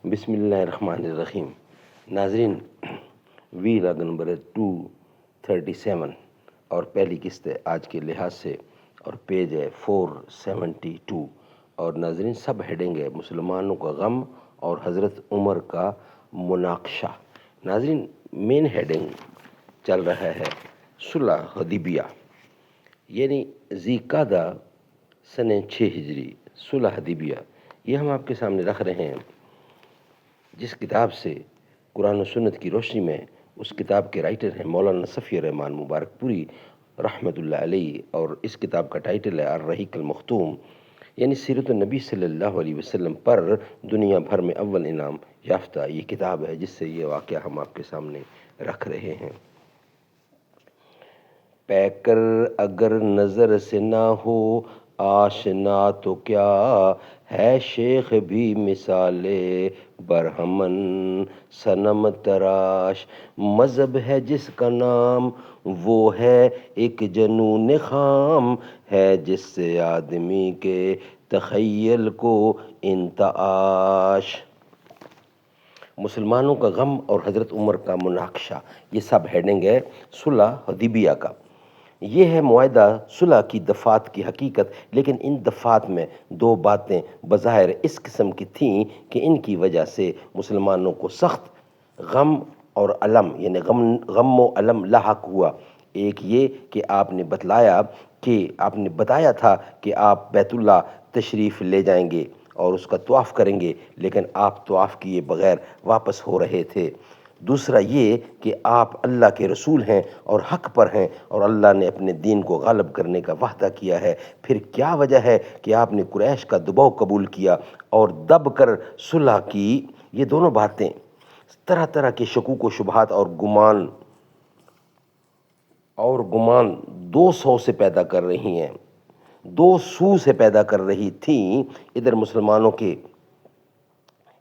بسم اللہ الرحمن الرحیم۔ ناظرین، وی لاگ نمبر ہے 237 اور پہلی قسط ہے آج کے لحاظ سے، اور پیج ہے 472، اور ناظرین سب ہیڈنگ ہے مسلمانوں کا غم اور حضرت عمر کا مناقشہ۔ ناظرین مین ہیڈنگ چل رہا ہے صلح حدیبیہ، یعنی ذی قعدہ سنہ 6 ہجری صلح حدیبیہ، یہ ہم آپ کے سامنے رکھ رہے ہیں جس کتاب سے قرآن و سنت کی روشنی میں اس کتاب کے رائٹر ہیں مولانا صفی الرحمان مبارک پوری رحمۃ اللہ علیہ، اور اس کتاب کا ٹائٹل ہے الرحیق المختوم، یعنی سیرت النبی صلی اللہ علیہ وسلم پر دنیا بھر میں اول انعام یافتہ یہ کتاب ہے جس سے یہ واقعہ ہم آپ کے سامنے رکھ رہے ہیں۔ پے کر اگر نظر سے نہ ہو آشنا تو کیا ہے شیخ بھی مثال برہمن صنم تراش، مذہب ہے جس کا نام وہ ہے ایک جنون خام، ہے جس سے آدمی کے تخیل کو انتعاش۔ مسلمانوں کا غم اور حضرت عمر کا مناقشہ، یہ سب ہیڈنگ ہے صلح حدیبیہ کا۔ یہ ہے معاہدہ صلح کی دفعات کی حقیقت، لیکن ان دفعات میں دو باتیں بظاہر اس قسم کی تھیں کہ ان کی وجہ سے مسلمانوں کو سخت غم اور علم، یعنی غم و علم لاحق ہوا۔ ایک یہ کہ آپ نے بتایا تھا کہ آپ بیت اللہ تشریف لے جائیں گے اور اس کا طواف کریں گے، لیکن آپ طواف کیے بغیر واپس ہو رہے تھے۔ دوسرا یہ کہ آپ اللہ کے رسول ہیں اور حق پر ہیں، اور اللہ نے اپنے دین کو غالب کرنے کا وعدہ کیا ہے۔ پھر کیا وجہ ہے کہ آپ نے قریش کا دباؤ قبول کیا اور دب کر صلح کی؟ یہ دونوں باتیں طرح طرح کے شکوک و شبہات اور گمان 200 سے پیدا کر رہی ہیں، 200 سے پیدا کر رہی تھیں۔ ادھر مسلمانوں کے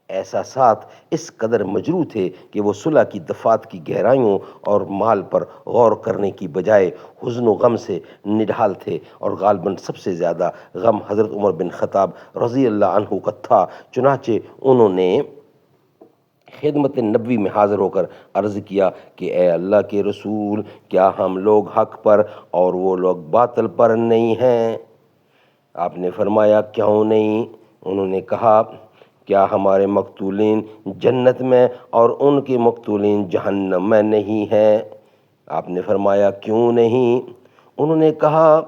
احساسات اس قدر مجروح تھے کہ وہ صلح کی دفعات کی گہرائیوں اور مال پر غور کرنے کی بجائے حزن و غم سے نڈھال تھے، اور غالباً سب سے زیادہ غم حضرت عمر بن خطاب رضی اللہ عنہ کا تھا۔ چنانچہ انہوں نے خدمت نبوی میں حاضر ہو کر عرض کیا کہ اے اللہ کے رسول، کیا ہم لوگ حق پر اور وہ لوگ باطل پر نہیں ہیں؟ آپ نے فرمایا کیوں نہیں؟ انہوں نے کہا کیا ہمارے مقتولین جنت میں اور ان کے مقتولین جہنم میں نہیں ہیں؟ آپ نے فرمایا کیوں نہیں؟ انہوں نے کہا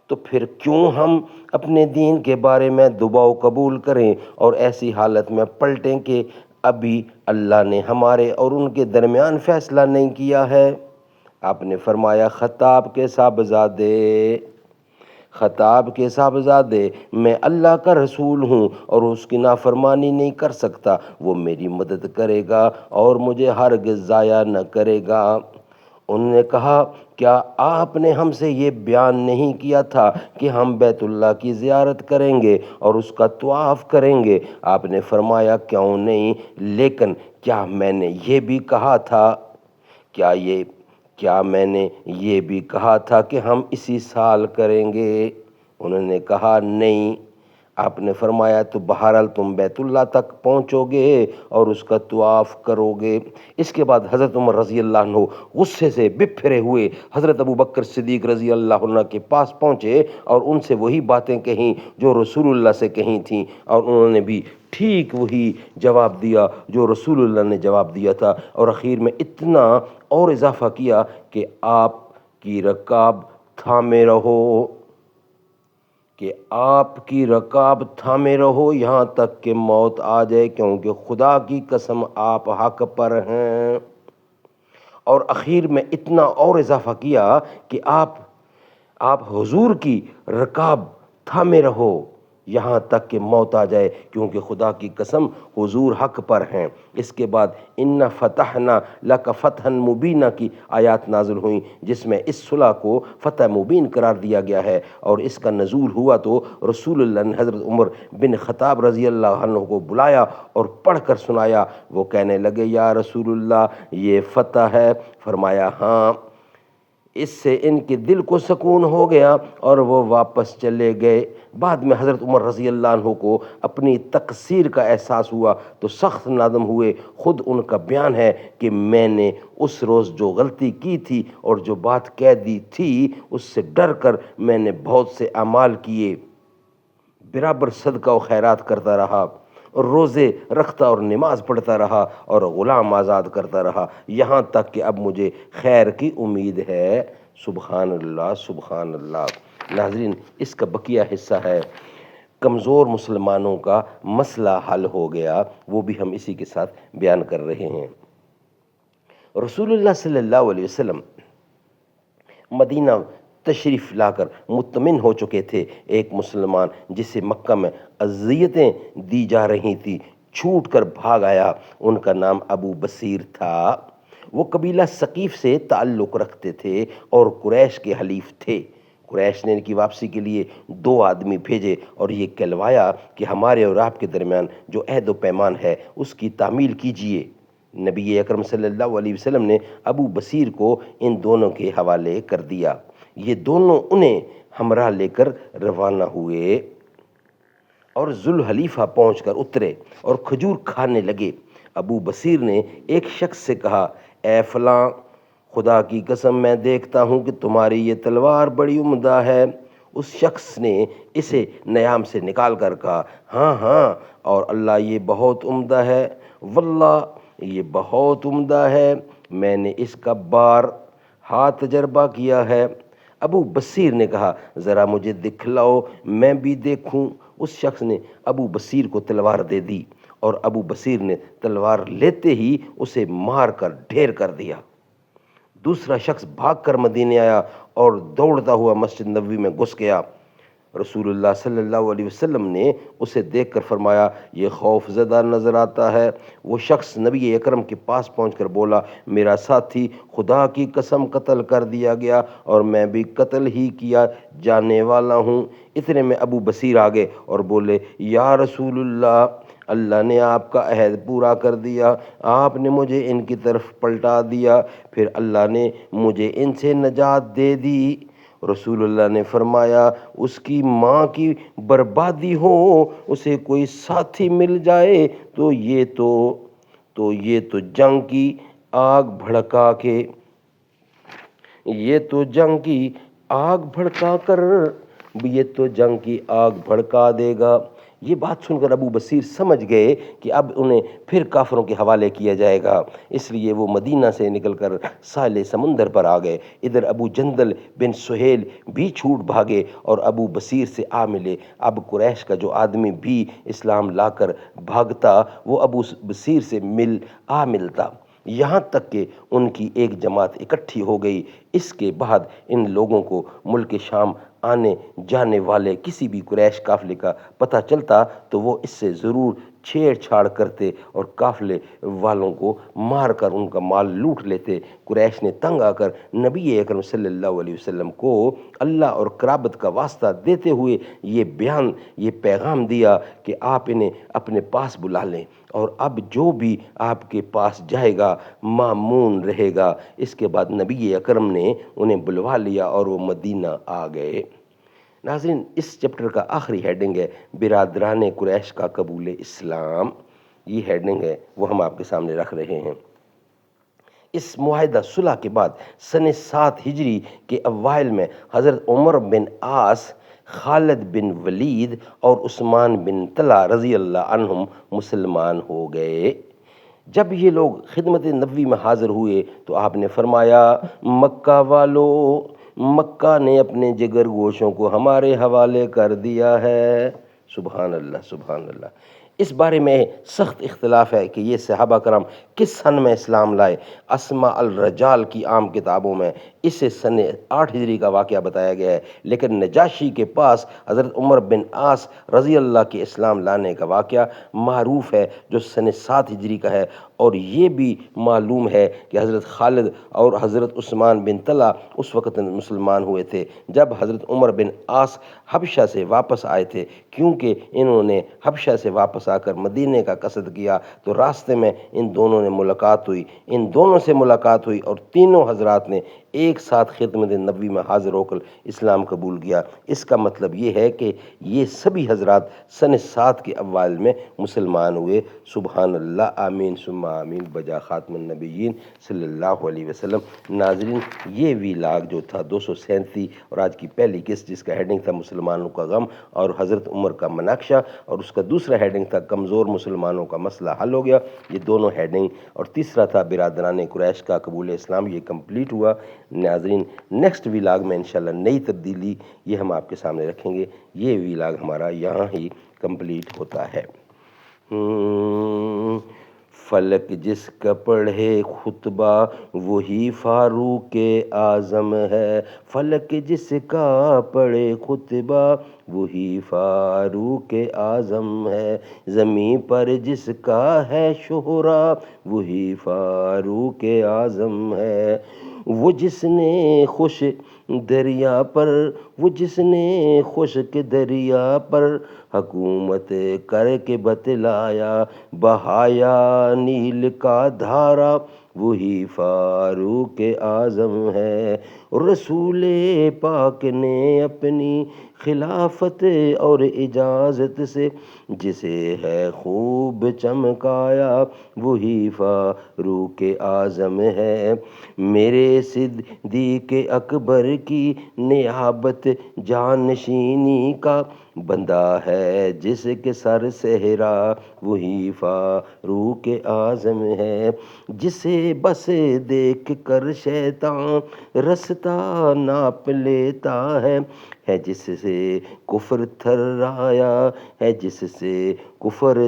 تو پھر کیوں ہم اپنے دین کے بارے میں دباؤ قبول کریں اور ایسی حالت میں پلٹیں کہ ابھی اللہ نے ہمارے اور ان کے درمیان فیصلہ نہیں کیا ہے؟ آپ نے فرمایا خطاب کے صاحبزادے، میں اللہ کا رسول ہوں اور اس کی نافرمانی نہیں کر سکتا، وہ میری مدد کرے گا اور مجھے ہرگز ضائع نہ کرے گا۔ انہوں نے کہا کیا آپ نے ہم سے یہ بیان نہیں کیا تھا کہ ہم بیت اللہ کی زیارت کریں گے اور اس کا طواف کریں گے؟ آپ نے فرمایا کیوں نہیں، لیکن کیا میں نے یہ بھی کہا تھا کہ ہم اسی سال کریں گے؟ انہوں نے کہا نہیں۔ آپ نے فرمایا تو بہرحال تم بیت اللہ تک پہنچو گے اور اس کا طواف کرو گے۔ اس کے بعد حضرت عمر رضی اللہ عنہ غصے سے بپھرے ہوئے حضرت ابو بکر صدیق رضی اللہ عنہ کے پاس پہنچے اور ان سے وہی باتیں کہیں جو رسول اللہ سے کہیں تھیں، اور انہوں نے بھی ٹھیک وہی جواب دیا جو رسول اللہ نے جواب دیا تھا، اور اخیر میں اتنا اور اضافہ کیا کہ آپ کی رکاب تھامے رہو یہاں تک کہ موت آ جائے، کیونکہ خدا کی قسم آپ حق پر ہیں۔ اور اخیر میں اتنا اور اضافہ کیا کہ آپ حضور کی رکاب تھامے رہو یہاں تک کہ موت آ جائے، کیونکہ خدا کی قسم حضور حق پر ہیں۔ اس کے بعد ان فتحنا لک فتحا مبینہ کی آیات نازل ہوئیں، جس میں اس صلح کو فتح مبین قرار دیا گیا ہے، اور اس کا نزول ہوا تو رسول اللہ نے حضرت عمر بن خطاب رضی اللہ عنہ کو بلایا اور پڑھ کر سنایا۔ وہ کہنے لگے یا رسول اللہ یہ فتح ہے؟ فرمایا ہاں۔ اس سے ان کے دل کو سکون ہو گیا اور وہ واپس چلے گئے۔ بعد میں حضرت عمر رضی اللہ عنہ کو اپنی تقصیر کا احساس ہوا تو سخت نادم ہوئے۔ خود ان کا بیان ہے کہ میں نے اس روز جو غلطی کی تھی اور جو بات کہہ دی تھی اس سے ڈر کر میں نے بہت سے اعمال کیے، برابر صدقہ و خیرات کرتا رہا اور روزے رکھتا اور نماز پڑھتا رہا اور غلام آزاد کرتا رہا، یہاں تک کہ اب مجھے خیر کی امید ہے۔ سبحان اللہ، سبحان اللہ۔ ناظرین، اس کا بقیہ حصہ ہے کمزور مسلمانوں کا مسئلہ حل ہو گیا، وہ بھی ہم اسی کے ساتھ بیان کر رہے ہیں۔ رسول اللہ صلی اللہ علیہ وسلم مدینہ تشریف لا کر مطمئن ہو چکے تھے۔ ایک مسلمان جسے مکہ میں اذیتیں دی جا رہی تھیں چھوٹ کر بھاگ آیا، ان کا نام ابو بصیر تھا۔ وہ قبیلہ ثقیف سے تعلق رکھتے تھے اور قریش کے حلیف تھے۔ قریش نے ان کی واپسی کے لیے 2 آدمی بھیجے اور یہ کہلوایا کہ ہمارے اور آپ کے درمیان جو عہد و پیمان ہے اس کی تعمیل کیجیے۔ نبی اکرم صلی اللہ علیہ وسلم نے ابو بصیر کو ان دونوں کے حوالے کر دیا۔ یہ دونوں انہیں ہمراہ لے کر روانہ ہوئے اور ذوالحلیفہ پہنچ کر اترے اور کھجور کھانے لگے۔ ابو بصیر نے ایک شخص سے کہا، اے فلاں، خدا کی قسم میں دیکھتا ہوں کہ تمہاری یہ تلوار بڑی عمدہ ہے۔ اس شخص نے اسے نیام سے نکال کر کہا، ہاں ہاں، اور اللہ یہ بہت عمدہ ہے، واللہ یہ بہت عمدہ ہے، میں نے اس کا بارہا تجربہ کیا ہے۔ ابو بصیر نے کہا، ذرا مجھے دکھلاؤ میں بھی دیکھوں۔ اس شخص نے ابو بصیر کو تلوار دے دی اور ابو بصیر نے تلوار لیتے ہی اسے مار کر ڈھیر کر دیا۔ دوسرا شخص بھاگ کر مدینے آیا اور دوڑتا ہوا مسجد نبوی میں گھس گیا۔ رسول اللہ صلی اللہ علیہ وسلم نے اسے دیکھ کر فرمایا، یہ خوف زدہ نظر آتا ہے۔ وہ شخص نبی اکرم کے پاس پہنچ کر بولا، میرا ساتھی خدا کی قسم قتل کر دیا گیا اور میں بھی قتل ہی کیا جانے والا ہوں۔ اتنے میں ابو بصیر آگے اور بولے، یا رسول اللہ، اللہ نے آپ کا عہد پورا کر دیا، آپ نے مجھے ان کی طرف پلٹا دیا، پھر اللہ نے مجھے ان سے نجات دے دی۔ رسول اللہ نے فرمایا، اس کی ماں کی بربادی ہو، اسے کوئی ساتھی مل جائے تو یہ تو جنگ کی آگ بھڑکا دے گا۔ یہ بات سن کر ابو بصیر سمجھ گئے کہ اب انہیں پھر کافروں کے حوالے کیا جائے گا، اس لیے وہ مدینہ سے نکل کر ساحل سمندر پر آ گئے۔ ادھر ابو جندل بن سہیل بھی چھوٹ بھاگے اور ابو بصیر سے آ ملے۔ اب قریش کا جو آدمی بھی اسلام لا کر بھاگتا وہ ابو بصیر سے ملتا، یہاں تک کہ ان کی ایک جماعت اکٹھی ہو گئی۔ اس کے بعد ان لوگوں کو ملک شام آنے جانے والے کسی بھی قریش قافلے کا پتہ چلتا تو وہ اس سے ضرور چھیڑ چھاڑ کرتے اور قافلے والوں کو مار کر ان کا مال لوٹ لیتے۔ قریش نے تنگ آ کر نبی اکرم صلی اللہ علیہ وسلم کو اللہ اور قرابت کا واسطہ دیتے ہوئے یہ پیغام دیا کہ آپ انہیں اپنے پاس بلا لیں اور اب جو بھی آپ کے پاس جائے گا مامون رہے گا۔ اس کے بعد نبی اکرم نے انہیں بلوا لیا اور وہ مدینہ آ گئے۔ ناظرین، اس چیپٹر کا آخری ہیڈنگ ہے برادران قریش کا قبول اسلام۔ یہ ہیڈنگ ہے وہ ہم آپ کے سامنے رکھ رہے ہیں۔ اس معاہدہ صلح کے بعد سن 7 ہجری کے اوائل میں حضرت عمر بن عاص، خالد بن ولید اور عثمان بن طلحہ رضی اللہ عنہم مسلمان ہو گئے۔ جب یہ لوگ خدمت نبوی میں حاضر ہوئے تو آپ نے فرمایا، مکہ والو، مکہ نے اپنے جگر گوشوں کو ہمارے حوالے کر دیا ہے۔ سبحان اللہ، سبحان اللہ۔ اس بارے میں سخت اختلاف ہے کہ یہ صحابہ کرام کس سن میں اسلام لائے۔ اسماء الرجال کی عام کتابوں میں اسے سن 8 ہجری کا واقعہ بتایا گیا ہے، لیکن نجاشی کے پاس حضرت عمر بن عاص رضی اللہ کے اسلام لانے کا واقعہ معروف ہے جو سن 7 ہجری کا ہے، اور یہ بھی معلوم ہے کہ حضرت خالد اور حضرت عثمان بن طلحہ اس وقت مسلمان ہوئے تھے جب حضرت عمر بن عاص حبشہ سے واپس آئے تھے، کیونکہ انہوں نے حبشہ سے واپس آ کر مدینے کا قصد کیا تو راستے میں ان دونوں سے ملاقات ہوئی اور تینوں حضرات نے ایک ساتھ خدمت نبوی میں حاضر ہو کر اسلام قبول کیا۔ اس کا مطلب یہ ہے کہ یہ سبھی حضرات سن 7 کے اوائل میں مسلمان ہوئے۔ سبحان اللہ، آمین ثم آمین بجا خاتم النبیین صلی اللہ علیہ وسلم۔ ناظرین، یہ ویلاگ جو تھا 237 اور آج کی پہلی قسط جس کا ہیڈنگ تھا مسلمانوں کا غم اور حضرت عمر کا مناقشہ، اور اس کا دوسرا ہیڈنگ تھا کمزور مسلمانوں کا مسئلہ حل ہو گیا، یہ دونوں ہیڈنگ، اور تیسرا تھا برادران قریش کا قبول اسلام، یہ کمپلیٹ ہوا۔ ناظرین، نیکسٹ ویلاگ میں انشاءاللہ نئی تبدیلی یہ ہم آپ کے سامنے رکھیں گے۔ یہ ویلاگ ہمارا یہاں ہی کمپلیٹ ہوتا ہے۔ فلک جس کا پڑھے خطبہ وہی فاروق اعظم ہے، فلک جس کا پڑھے خطبہ وہی فاروق اعظم ہے، زمین پر جس کا ہے شہرا وہی فاروق اعظم ہے، وہ جس نے خشک دریا پر حکومت کر کے بتلایا، بہایا نیل کا دھارا وہی فاروق اعظم ہے، رسول پاک نے اپنی خلافت اور اجازت سے جسے ہے خوب چمکایا وہی فاروق اعظم ہے، میرے صدیق اکبر کی نیابت جانشینی کا بندہ ہے جس کے سر صحرا وہی فاروق اعظم ہے، جسے بس دیکھ کر شیطان رستہ ناپ لیتا ہے جس سے کفر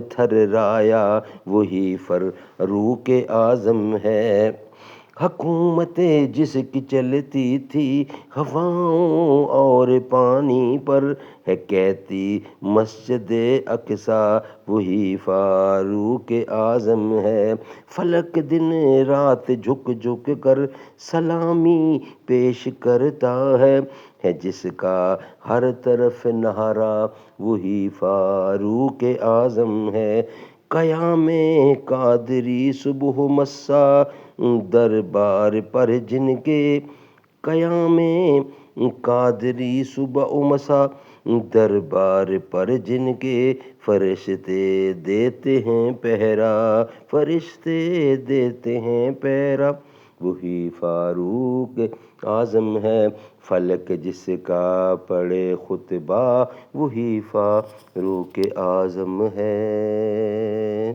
تھرایا وہی فاروق اعظم ہے، حکومت جس کی چلتی تھی ہواؤں اور پانی پر ہے کہتی مسجد اقصی وہی فاروق اعظم ہے، فلک دن رات جھک جھک کر سلامی پیش کرتا ہے جس کا ہر طرف نہرا وہی فاروق اعظم ہے، قیام قادری صبح مسا دربار پر جن کے قیام قادری صبح و مسا دربار پر جن کے فرشتے دیتے ہیں پہرا وہی فاروق اعظم ہے، فلک جس کا پڑھے خطبہ وہی فاروق اعظم ہے۔